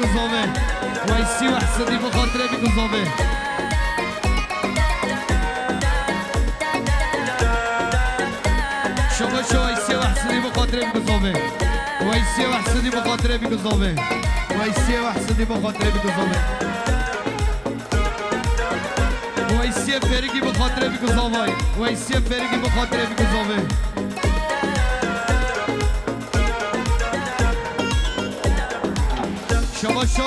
بگذابه ویسی و حسدی بخاطره بگذابه شما شو ویسی و حسدی بخاطره بگذابه ویسی و حسدی بخاطره بگذابه ویسی و حسدی بخاطره بگذابه ویسی فرگی بخاطره بگذابه ویسی فرگی بخاطره بگذابه شما شو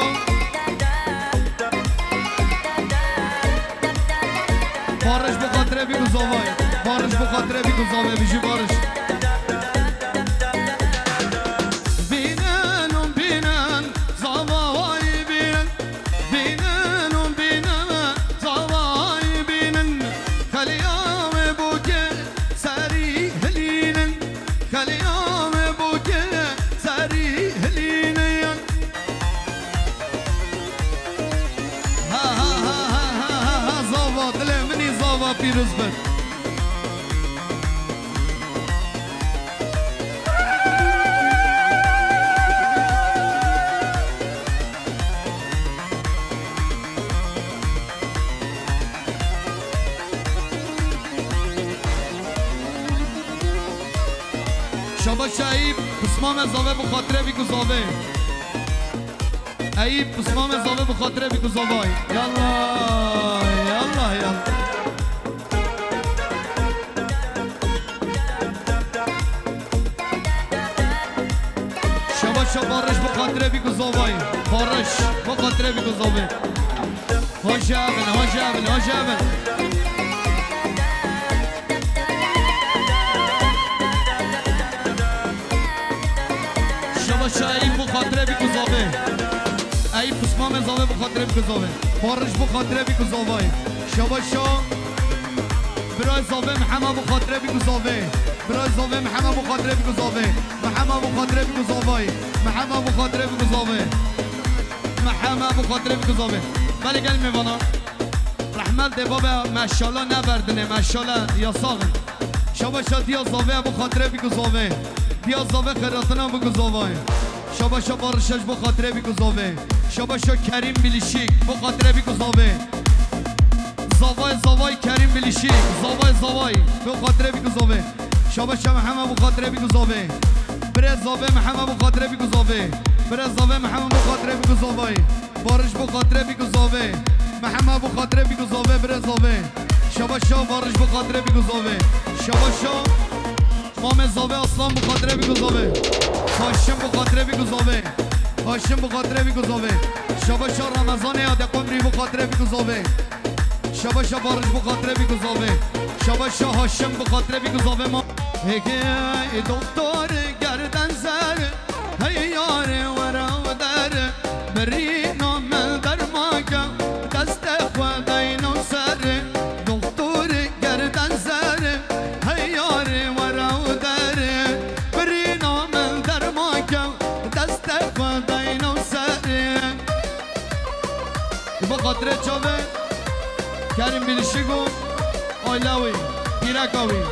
بارش بخاطره بگذابه بارش بخاطره بگذابه بیشی بارش پیروز بد شما شعیب پسمام ازاوه بخاطره بگذابه عیب پسمام ازاوه بخاطره بگذابه یالله یالله یالله شو بارش بخاطره بگذابه بارش بخاطره بگذابه هاجابن هاجابن هاجابن شما شعیب بخاطره بگذابه ای پسمام ازاوه بخاطره بگذابه بارش بخاطره بگذابه شما شو برای زاوه محمد بخاطره بگذابه برای زاوه محمد بخاطره بگذابه محمد بخاطره بگذابه محمد بخاطره بگذابه محمد بخاطره بگذابه ولی گل میوانا رحمت ده بابا ماشاءالله نبردنه ماشاءالله یا ساغن شما شا دیا زاوه بخاطره بگذابه دیا زاوه خیراتنا بگذابه شما شا بارشش بخاطره بگذابه شما شا کریم بلیشیک بخاطره بگذابه زاوای زاوای کریم بلیشیک زاوای زاوای بخاطره بگذابه شما شا محمد بخاطره بگذابه برای زاوه محمد بخاطره بگذابه برای زاوه محمد بخاطره بگذابه بارش بخاطره بگذابه محمد بخاطره بگذابه برای زاوه شما شا بارش بخاطره بگذابه شما شا مام زاوه اصلان بخاطره بگذابه هاشم بخاطره بگذابه هاشم بخاطره بگذابه شما شا رمضان یاد قمری بخاطره بگذابه شما شا بارش بخاطره بگذابه شما شا هاشم بخاطره بگذابه ما ای دکتر گردن سر هی یار ورا در بری نام در ماکم دست خدای نو سر دکتر گردن سر هی یار ورا در بری نام در ماکم دست خدای نو سر بخاطر چاوه کریم بلیشیگو آیلاوی پیرکاوی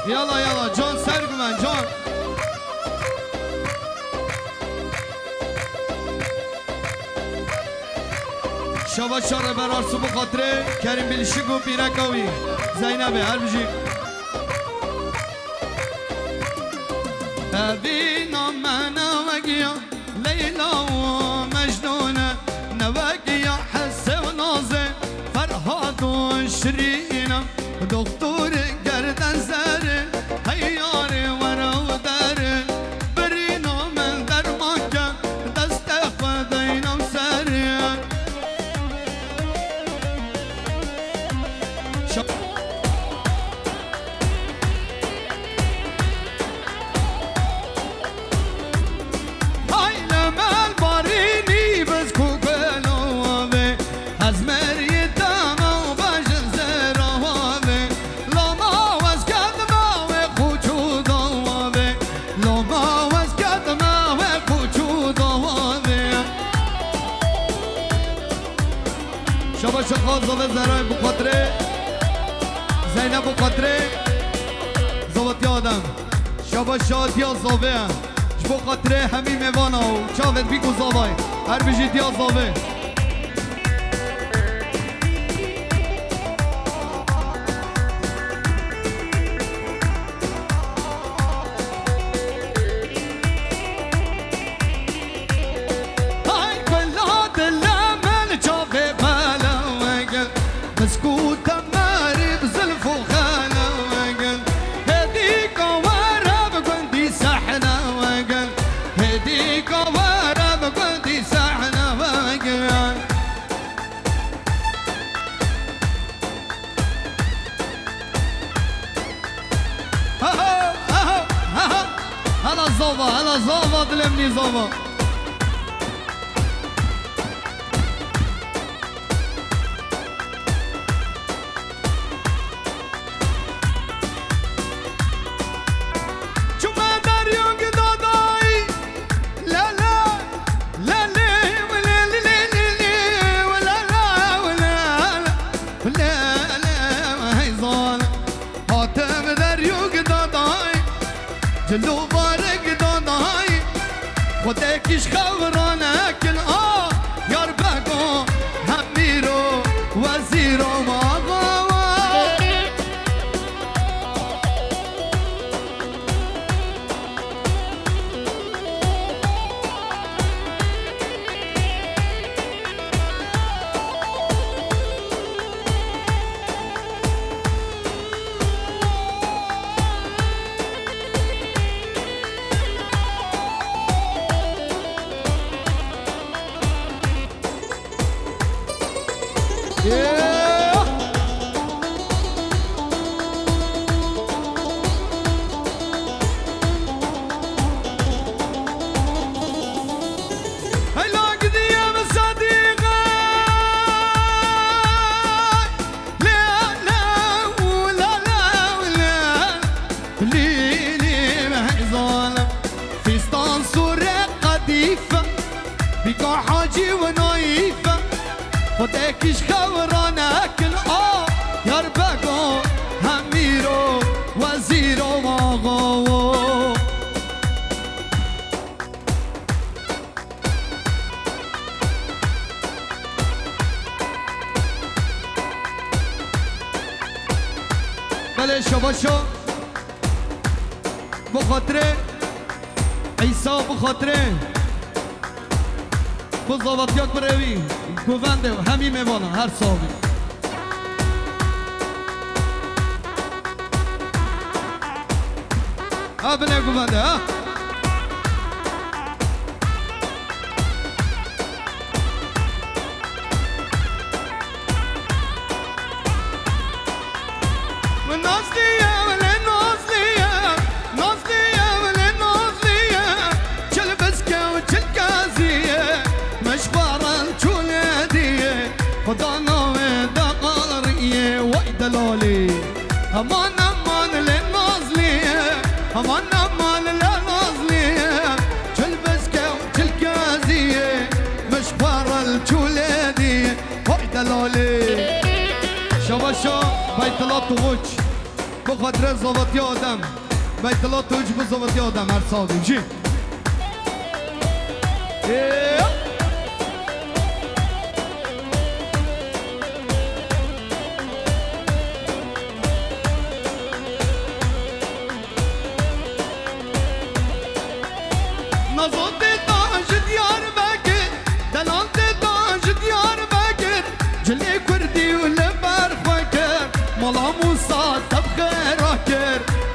یالا یالا جان سر گمن جان شبا شاره برارسو بخاطره کریم بلیشیگو پیرکاوی زینبه هر بجی ابی نام نوگیا لیلا و مجنونه نوگیا حس و نازه فرهاد و شرینه دکتر گردن سره هیار ورا دره بری نام در مکه دست خداینم سره شما شخاص زاوه زرای بخاطره زینب بخاطره آدم شبا شاد یا زاوه جبو خاطره همین میوانا و چاوت بیگو زاوه هر بجید یا زاوه هلا زوبا دلمني زوبا جلو بارك دوناي وداكش خبرانك يار باقو هميرو وزيرو ماغو حاجي ونايفة وداكش خورانك يار باقو هميرو وزيرو ماغو بله شباشو بخاطره عيسى بخاطره بزاوتیات بروی گوونده و همین میوانا هر صاحبی بله گوونده ها امان امان للنازلية امان امان للنازلية چل بسكة وچل كازية مشوار الجولادية وای دلالي شباشا بيت الله توج بخاطر زواتي آدم بيت الله توج بزواتي آدم هر صادم جي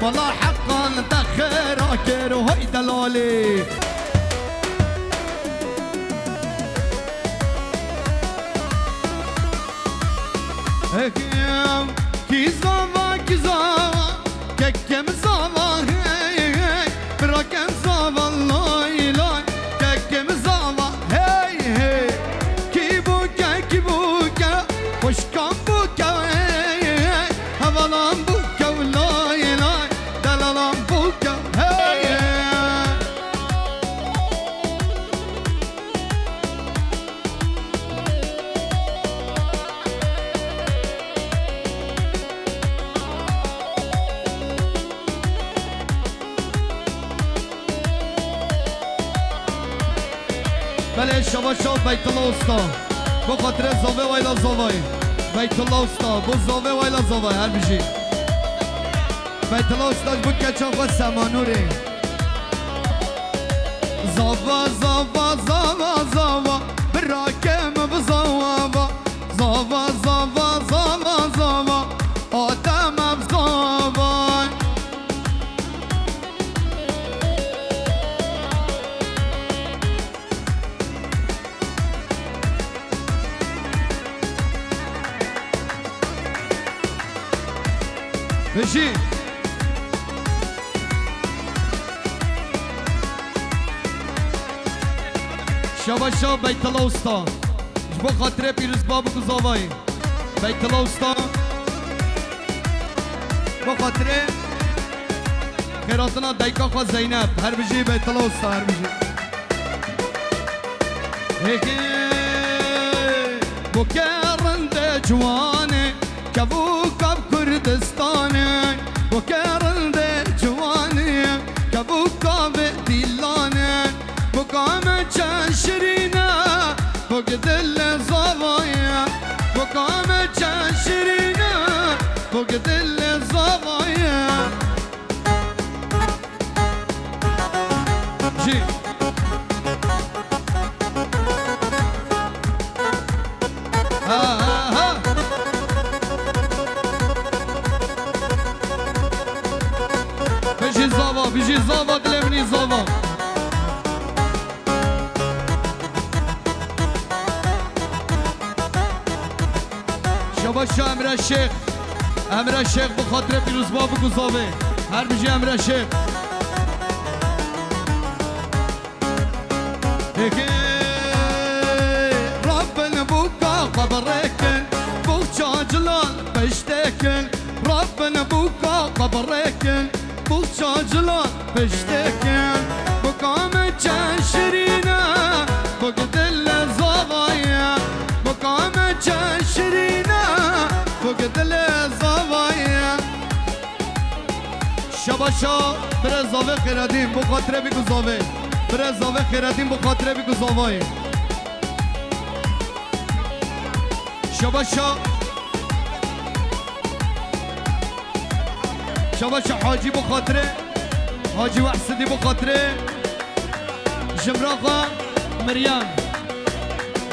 والله حقا تخيراكر وهي دلالي هكيم كيزاوا كيزاوا ككم زاوا هي براكم زاوا لاي لاي ككم زاوا هي هي كيبوكا وشكم بوكا هفلان بوكا ولاي لاي دلالان بوكا هي شباشا بیت الله استا بو خاطر زاوه وایلا زاوه بیت الله استا بو زاوه وایلا زاوه هر بجی بیت الله استا بود که چاقا سمانوری زاوه زاوه زاوه زاوه براکم بزاوه زاوه زاوه زاوه زاوه آدم بزاوه بشی شباشا بیت الله استا جبو خاطره پیروز بابو کزاوای بیت الله استا با خاطره خیراتنا دایکا خواه زینب هر بجی بیت الله استا هر بجی هیکی بو کرنده جوانه کبو کب کردستانه بو کرنده جوانه کبو کب دیلانه بو کام چشرینه بو گدل زوایا بو کام چشرینه بو گدل زوایا جی بيجي زاوا دلمني زاوا شباشا امر الشيخ بخاطر پیروز بابو گزاوه هر بيجي امر الشيخ ربنا بوكا خبرك بوكا جلال بشتكن ربنا بوكا خبرك بوكا جلال بشتكن بوكام تشرينا بوكدل زوايا بوكام تشرينا بوكدل زوايا شباشا برزاوه خیردین بخاطره بگو زاوه برزاوه خیردین بخاطره بگو زاوه شباشا شباشا حاجی بخاطره حاجی وحسدی بخاطره جمراقا مریم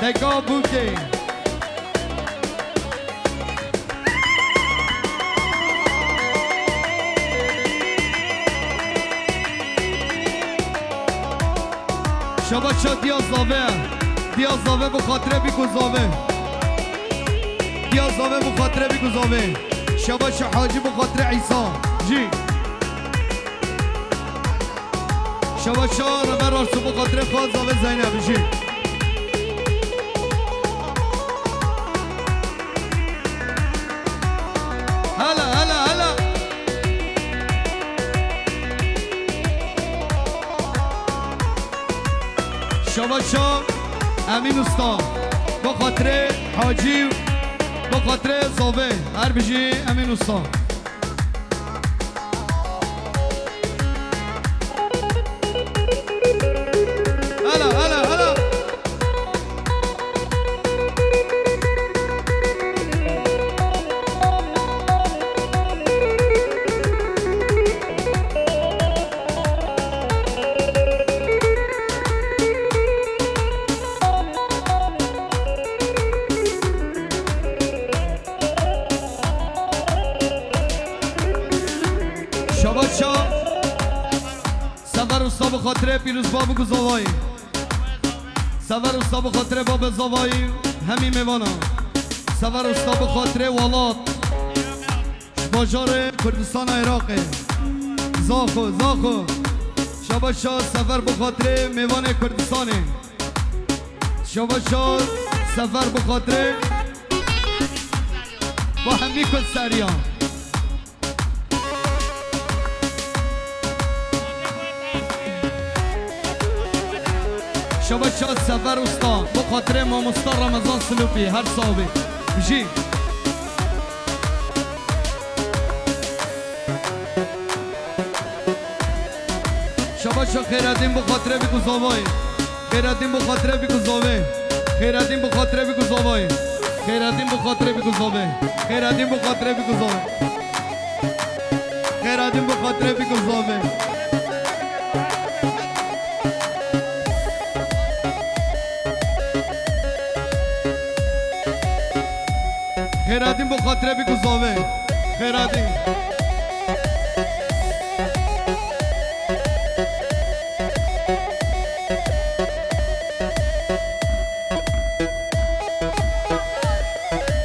دکا بوکی شباشا دیازاوه بخاطره بگو زاوه دیازاوه بخاطره بگو زاوه شباشا حاجی بخاطره عیسی جی شباشا رمه رارسو بخاطره خواهد زاوه زینب جی هلا شباشا امین استا بخاطره حاجی بخاطره زاوه هر بجی امین استا هلا شباشا سفر استا بخاطره پیروز بابو گزاوایی سفر استا بخاطره باب زاوایی همین میوانا سفر استا بخاطره والات بازار کردستان عراقه زاخو شباشا سفر بخاطره میوان کردستانه شباشا سفر بخاطره با همی کسریان شباشا سفر استا بخاطر ما مستر رمضان سلوپی هر صابه بجی شباشا خیردین بخاطر بگو زاوای خیراتین بخاطره بیکو زاوه خیراتین بخاطره بیکو زاوه خیراتین بخاطره بیکو زاوه خیراتین بخاطره بیکو زاوه خیراتین بخاطره بیکو زاوه خیراتین بخاطره بیکو زاوه خیراتین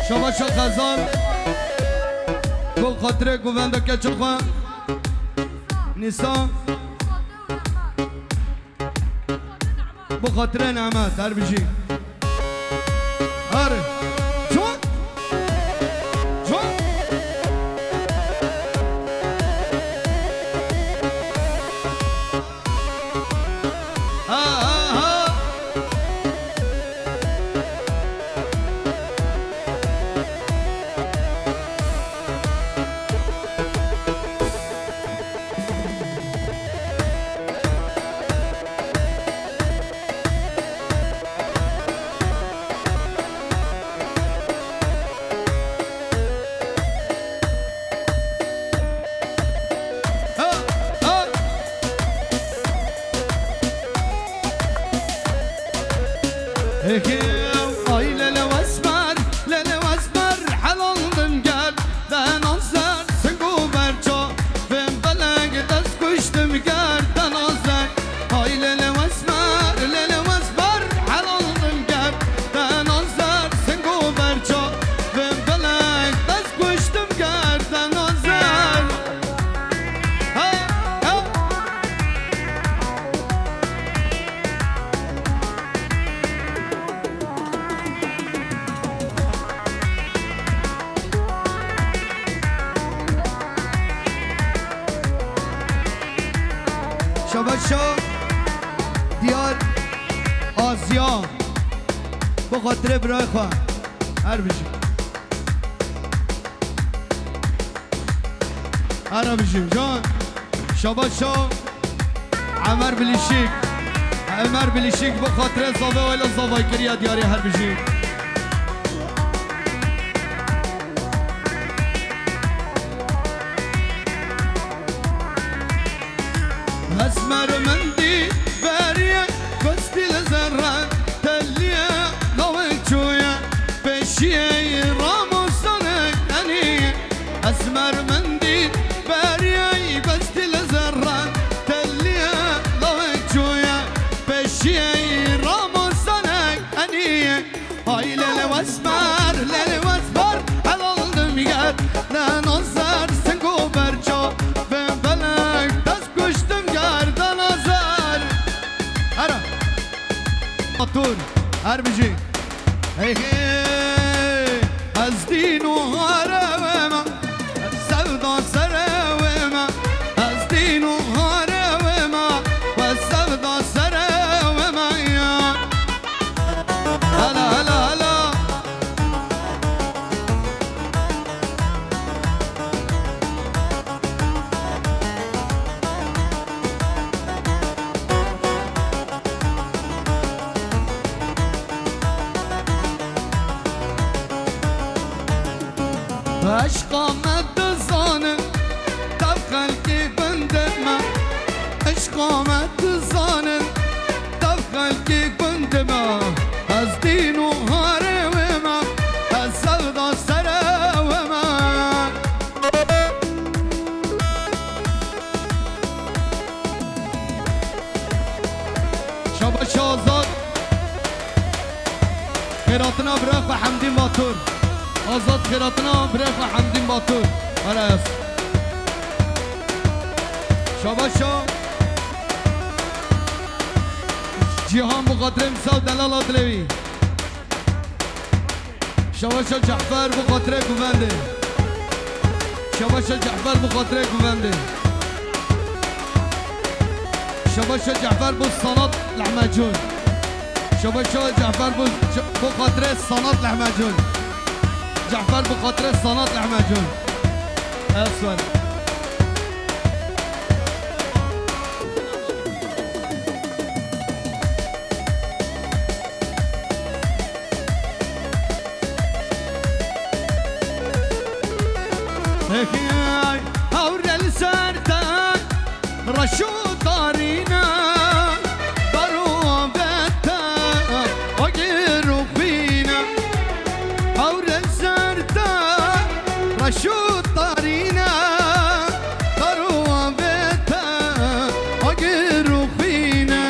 شما شو خزان گو خاطره گوونده که چل خواه نیسان بو خاطره نعمت هر بجی آره جون جون ay lele vesmer lele vesmer halaldım gel ben azar sen guberço ben beleg dest kuştum gerden azar ay lele vesmer halaldım gel ben azar sen guberço ben beleg dest kuştum gerden azar ha ha شباشا دیار آسیا با خاطر برای خواه هر بشیم هر بشیم جان شباشا عمر بلیشیک با خاطر زاوه و ایلا زاوه کریه دیاری هر بشیم اسمر مندی بریه گستی لزرن تلیه نوک چویه پیشیه راموسانه کنیه اسمر مندی بریه گستی لزرن تلیه نوک چویه پیشیه راموسانه کنیه های لیل واسمر حلالدم گر نه نظر سنگو برچا به بلک دست کشتم گردن ازر مطور هر بجی هی از دین و هارم سودا سرم از دین و هارم و سودا سرم هلا هلا هلا عشقامت زانه تب خلقی گندم عشقامت زانه تب خلقی گندم از دین و هارم از سودا سرم شباش آزاد خیراتنا برخ و حمدین باتور آزاد خیراتنا برخ و حمدین باتور آره است شباشا جیهان بخاطر امسا و دلال آدلوی شباشا جعفر بخاطر گوونده شباشا جعفر بخاطر گوونده شباشا جعفر بو صنات لحمجون شباشا جعفر بخاطر صنات لحمجون جعفر بخاطر صنات لحمجون اسود هي هور السرتان رشو طارينا ضروبتا وقيرو فينا هور السرتان رشو طارينا ضروبتا وقيرو فينا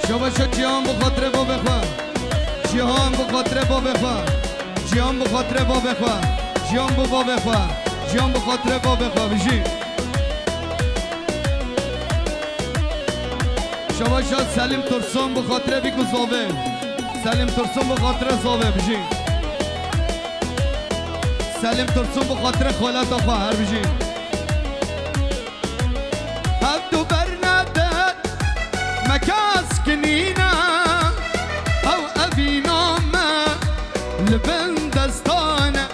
شو جهان بخاطر بابا خواه جهان بخاطر بابا خواه جهان بخاطر بابا خواه جهان بابا خواه جهان بخاطر بابا خواه بجی شواشا سلیم ترسون بخاطر بیکو زاوه سلیم ترسون بخاطر زاوه بجی سلیم ترسون بخاطر خالت خواه هر بجی هفتو برندد مكاس كنينا او ابينا ما لبن دستانا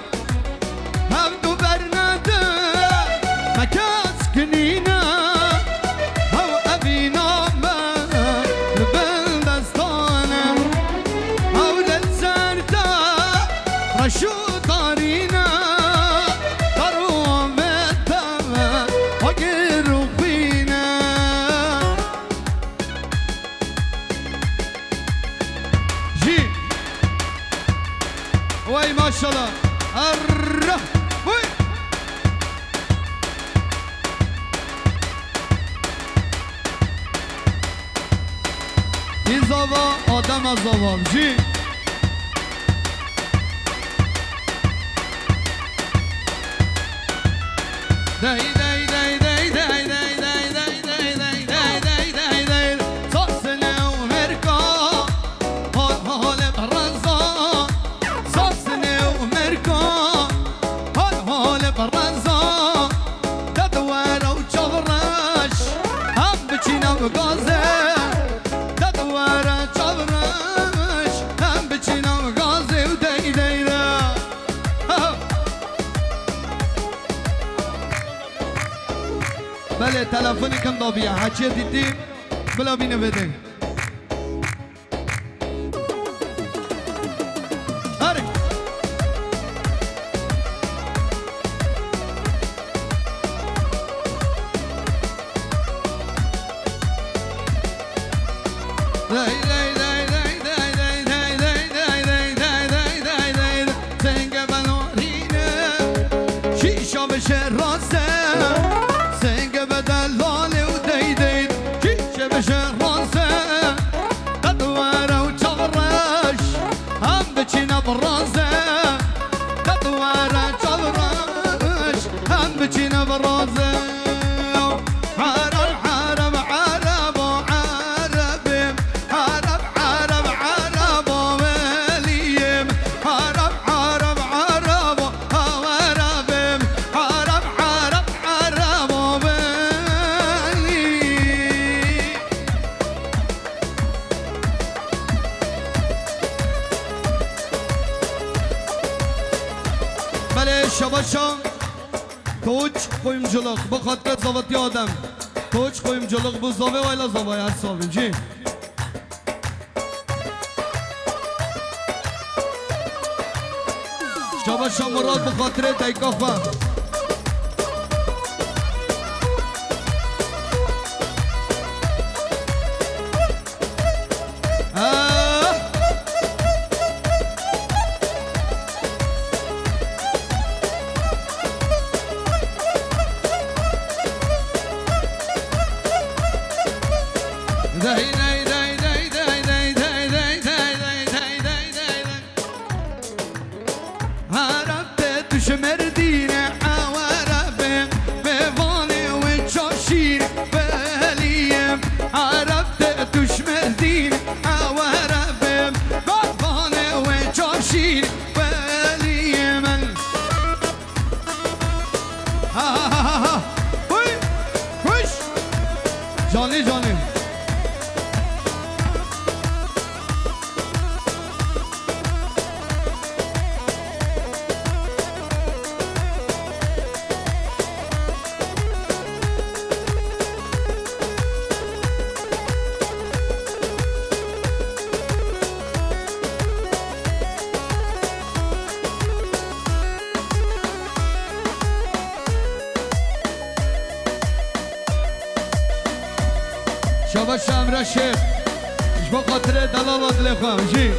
هبدو برناده مكاس كنينا او ابينا ما لبن دستانا او للزردا رشو طارينا ضروبتا وقيرو فينا وي ما شاء الله الره وي زاوا آدم زاوا جی دای دای دای دای دای دای دای دای دای دای دای دای دای صاصنا ومركا هول برزا صاصنا ومركا هول برزا تدوار وشغرش هم بچينا وغازه تدوار شغرش هم بچينا وغازه وداي داي دا بله تلفنی کم دابیه هچیه دیدی بلا بینه بده هره دای دای دای دای دای دای دای دای دای دای دای دای دای سنگ بنارینه شیشا بشه راسته سنگ بدلاله و دیدید شیشه بشه راسه تدواره و چغرش هم بچینه برازه تدواره چغرش هم بچینه برازه عرب عرب عرب وعربم عرب عرب عرب ووليم عرب عرب عرب وعربم عرب عرب عرب وولي بله شباشان توچ قویم جلوق بخاطر زاوتی آدم توچ قویم جلوق bu زاوه و ایلا زاوه هر صاحبیم جی شباشان مراد بخاطر تایکا خواه دای دای دای دای دای دای دای دای دای دای دای دای دای عرفت تشمردينا باش امره شیخ اش با خاطر دلالات لخوام جی